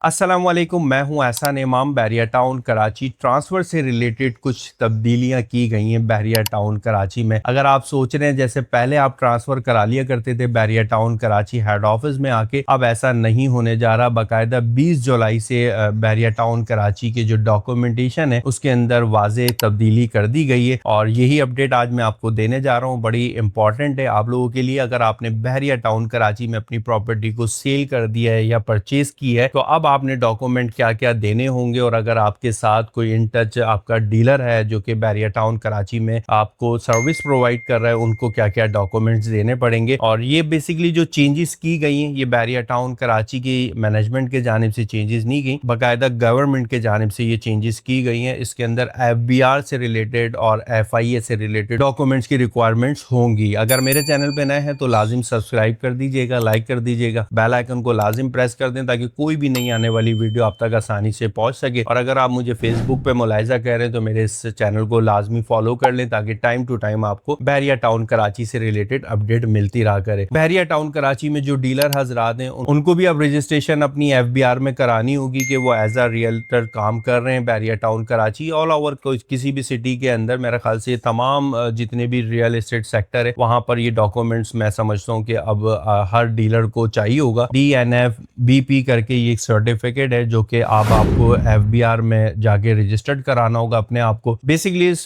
अस्सलाम वालेकुम, मैं हूं एहसान इमाम। बहरिया टाउन कराची ट्रांसफ़र से रिलेटेड कुछ तब्दीलियां की गई हैं बहरिया टाउन कराची में। अगर आप सोच रहे हैं जैसे पहले आप ट्रांसफ़र करा लिया करते थे बहरिया टाउन कराची हेड ऑफिस में आके, अब ऐसा नहीं होने जा रहा। बाकायदा 20 जुलाई से बहरिया टाउन कराची के जो डॉक्यूमेंटेशन है उसके अंदर वाज़ेह तब्दीली कर दी गई है और यही अपडेट आज मैं आपको देने जा रहा हूँ। बड़ी इंपॉर्टेंट है आप लोगों के लिए। अगर आपने बहरिया टाउन कराची में अपनी प्रॉपर्टी को सेल कर दिया है या परचेज की है तो अब आपने डॉक्यूमेंट क्या क्या देने होंगे, और अगर आपके साथ कोई इन टच आपका डीलर है जो कि बहरिया टाउन कराची में आपको सर्विस प्रोवाइड कर रहा है, उनको क्या क्या डॉक्यूमेंट्स देने पड़ेंगे। और ये बेसिकली जो चेंजेस की गई हैं ये बहरिया टाउन कराची की मैनेजमेंट के जानिब से चेंजेस नहीं गई, बाकायदा गवर्नमेंट के जानिब से ये चेंजेस की गई हैं। इसके अंदर FBR से रिलेटेड और FIA से रिलेटेड डॉक्यूमेंट्स की रिक्वायरमेंट्स होंगी। अगर मेरे चैनल पे नए हैं तो लाजिम सब्सक्राइब कर दीजिएगा, लाइक कर दीजिएगा, बेल आइकन को लाजिम प्रेस कर दें ताकि कोई भी नई आने वाली वीडियो आप तक आसानी से पहुंच सके। और अगर आप मुझे फेसबुक पे मुलाहिजा कर रहे हैं तो मेरे इस चैनल को लाजमी फॉलो कर लें ताकि टाइम टू टाइम आपको बहरिया टाउन कराची से रिलेटेड अपडेट मिलती रहा करे। बहरिया टाउन कराची में जो डीलर हजरात हैं उनको भी अब रजिस्ट्रेशन अपनी FBR में करानी होगी कि वो एज अ रियल्टर काम कर रहे हैं बहरिया टाउन कराची। ऑल ओवर किसी भी सिटी के अंदर मेरे ख्याल से तमाम जितने भी रियल एस्टेट सेक्टर है वहां पर ये डॉक्यूमेंट्स मैं समझता हूँ कि अब हर डीलर को चाहिए होगा। DNF BP करके ये एक सर्टिफिकेट है जो कि आपको FBR में जाके रजिस्टर्ड कराना होगा अपने आप को। बेसिकली इस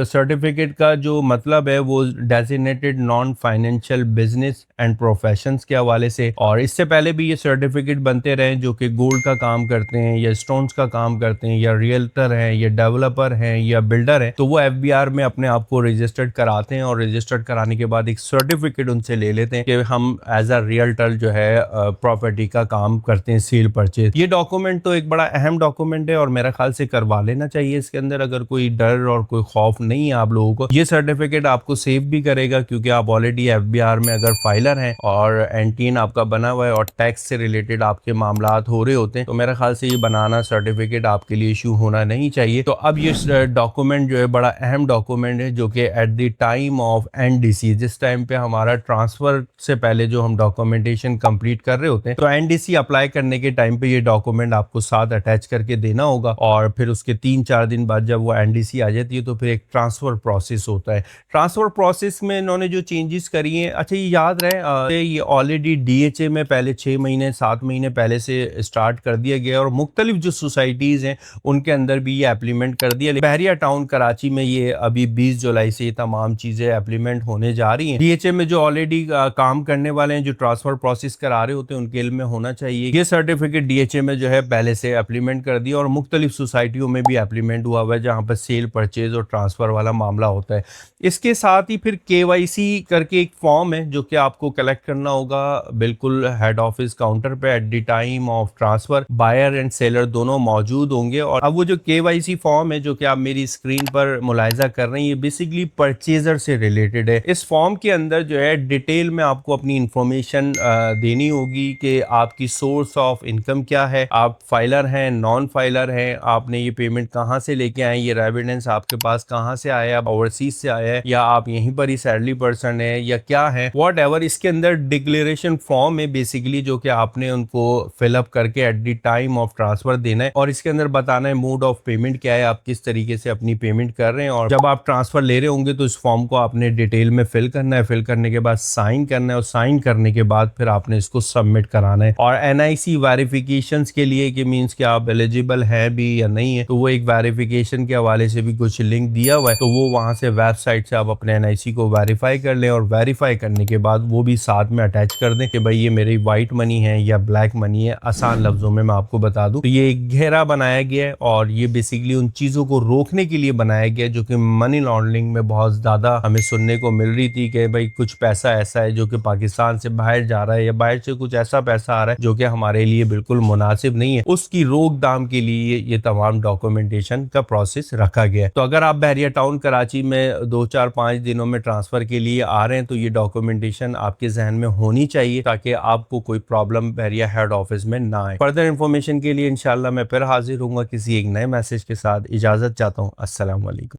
सर्टिफिकेट का जो मतलब है वो designated non financial business and professions के हवाले से, और इससे पहले भी ये सर्टिफिकेट बनते रहे जो कि गोल्ड का काम करते हैं या स्टोन्स का काम करते हैं या रियल्टर हैं या डेवलपर हैं या बिल्डर हैं, तो वो FBR में अपने आप को रजिस्टर्ड कराते हैं और रजिस्टर्ड कराने के बाद एक सर्टिफिकेट उनसे ले लेते हैं कि हम एज अ रियल्टर जो है प्रॉपर्टी का काम करते हैं, सेल परचेज। ये डॉक्यूमेंट तो एक बड़ा अहम डॉक्यूमेंट है और मेरा ख्याल से करवा लेना चाहिए। इसके अंदर अगर कोई डर और कोई खौफ नहीं है आप लोगों को, ये सर्टिफिकेट आपको सेव भी करेगा क्योंकि आप ऑलरेडी FBR में अगर फाइलर हैं और एंटीन आपका बना हुआ है और टैक्स से रिलेटेड आपके मामलात हो रहे होते हैं तो मेरे ख्याल से ये बनाना सर्टिफिकेट आपके लिए इशू होना नहीं चाहिए। तो अब ये डॉक्यूमेंट जो है बड़ा अहम डॉक्यूमेंट है जो कि eight the time of NDC, जिस टाइम पे हमारा ट्रांसफर से पहले जो हम डॉक्यूमेंटेशन कंप्लीट कर रहे होते हैं तो NDC अप्लाई करने के टाइम पे ये डॉक्यूमेंट आपको साथ अटैच करके देना होगा। और फिर उसके 3-4 दिन बाद जब वो NDC आ जाती है तो फिर एक ट्रांसफर प्रोसेस होता है। ट्रांसफर प्रोसेस में इन्होंने जो चेंजेस करी हैं, अच्छा ये याद रहे ये ऑलरेडी DHA में पहले 6 महीने 7 महीने पहले से स्टार्ट कर दिया गया और मुख्तलिफ जो सोसाइटीज़ हैं उनके अंदर भी ये एप्लीमेंट कर दिया। बहरिया टाउन कराची में ये अभी 20 जुलाई से ये तमाम चीज़ें एप्लीमेंट होने जा रही हैं। DHA में जो ऑलरेडी काम करने वाले हैं, जो ट्रांसफर प्रोसेस करा रहे होते हैं, उनके इल्म में होना चाहिए ये सर्टिफिकेट DHA में जो है पहले से एप्लीमेंट कर दिया और मुख्तलिफ सोसाइटियों में भी एप्लीमेंट हुआ हुआ है जहाँ पर सेल परचेज और ट्रांसफ़र वाला मामला होता है। इसके साथ ही फिर KYC करके एक फॉर्म है जो कि आपको कलेक्ट करना होगा बिल्कुल हेड ऑफिस काउंटर पे at the time of transfer. Buyer and seller दोनों मौजूद होंगे और अब वो जो KYC फॉर्म है जो कि आप मेरी स्क्रीन पर मुलाहिजा कर रहे हैं ये बेसिकली परचेजर से रिलेटेड है। इस फॉर्म के अंदर जो है डिटेल में आपको अपनी इंफॉर्मेशन देनी होगी कि आपकी सोर्स ऑफ इनकम क्या है, आप फाइलर हैं, नॉन फाइलर हैं, आपने ये पेमेंट कहाँ से लेके आए, ये रेविडेंस आपके पास कहाँ से आया, आप ओवरसीज से आया है या आप यहीं पर ही सैलरी पर्सन है या क्या है, वॉट एवर। इसके अंदर डिक्लेरेशन फॉर्म है बेसिकली जो कि आपने उनको फिलअप करके eight the time of transfer देना है और इसके अंदर बताना है मोड ऑफ पेमेंट क्या है, आप किस तरीके से अपनी पेमेंट कर रहे हैं। और जब आप ट्रांसफर ले रहे होंगे तो इस फॉर्म को आपने डिटेल में फिल करना है, फिल करने के बाद साइन करना है और साइन करने के बाद फिर आपने इसको सबमिट कराना है। और NIC वेरिफिकेशन के लिए कि मीन्स कि आप एलिजिबल है भी या नहीं है, तो वो एक वेरिफिकेशन के हवाले से भी कुछ लिंक दिया हुआ है, तो वो वहां से वेबसाइट से आप अपने NIC को वेरीफाई कर लें और वेरीफाई करने के बाद वो भी साथ में अटैच कर दें कि भाई ये मेरी वाइट मनी है या ब्लैक मनी है। आसान लफ्जों में मैं आपको बता दूं तो ये एक घेरा बनाया गया है और ये बेसिकली उन चीजों को रोकने के लिए बनाया गया है जो कि मनी लॉन्ड्रिंग में बहुत ज्यादा हमें सुनने को मिल रही थी कि भाई कुछ पैसा ऐसा है जो कि पाकिस्तान से बाहर जा रहा है या बाहर से कुछ ऐसा पैसा आ रहा है जो कि हमारे लिए बिल्कुल मुनासिब नहीं है, उसकी रोकथाम के लिए ये तमाम डॉक्यूमेंटेशन का प्रोसेस रखा गया है। तो अगर आप बहरिया टाउन कराची में 2-4-5 दिनों में ट्रांसफर के लिए आ रहे हैं तो ये डॉक्यूमेंटेशन आपके जहन में होनी चाहिए ताकि आपको कोई प्रॉब्लम बहरिया हेड ऑफिस में ना आए। फर्दर इन्फॉर्मेशन के लिए इंशाल्लाह मैं फिर हाजिर हूँ किसी एक नए मैसेज के साथ। इजाजत चाहता हूँ। अस्सलाम वालेकुम।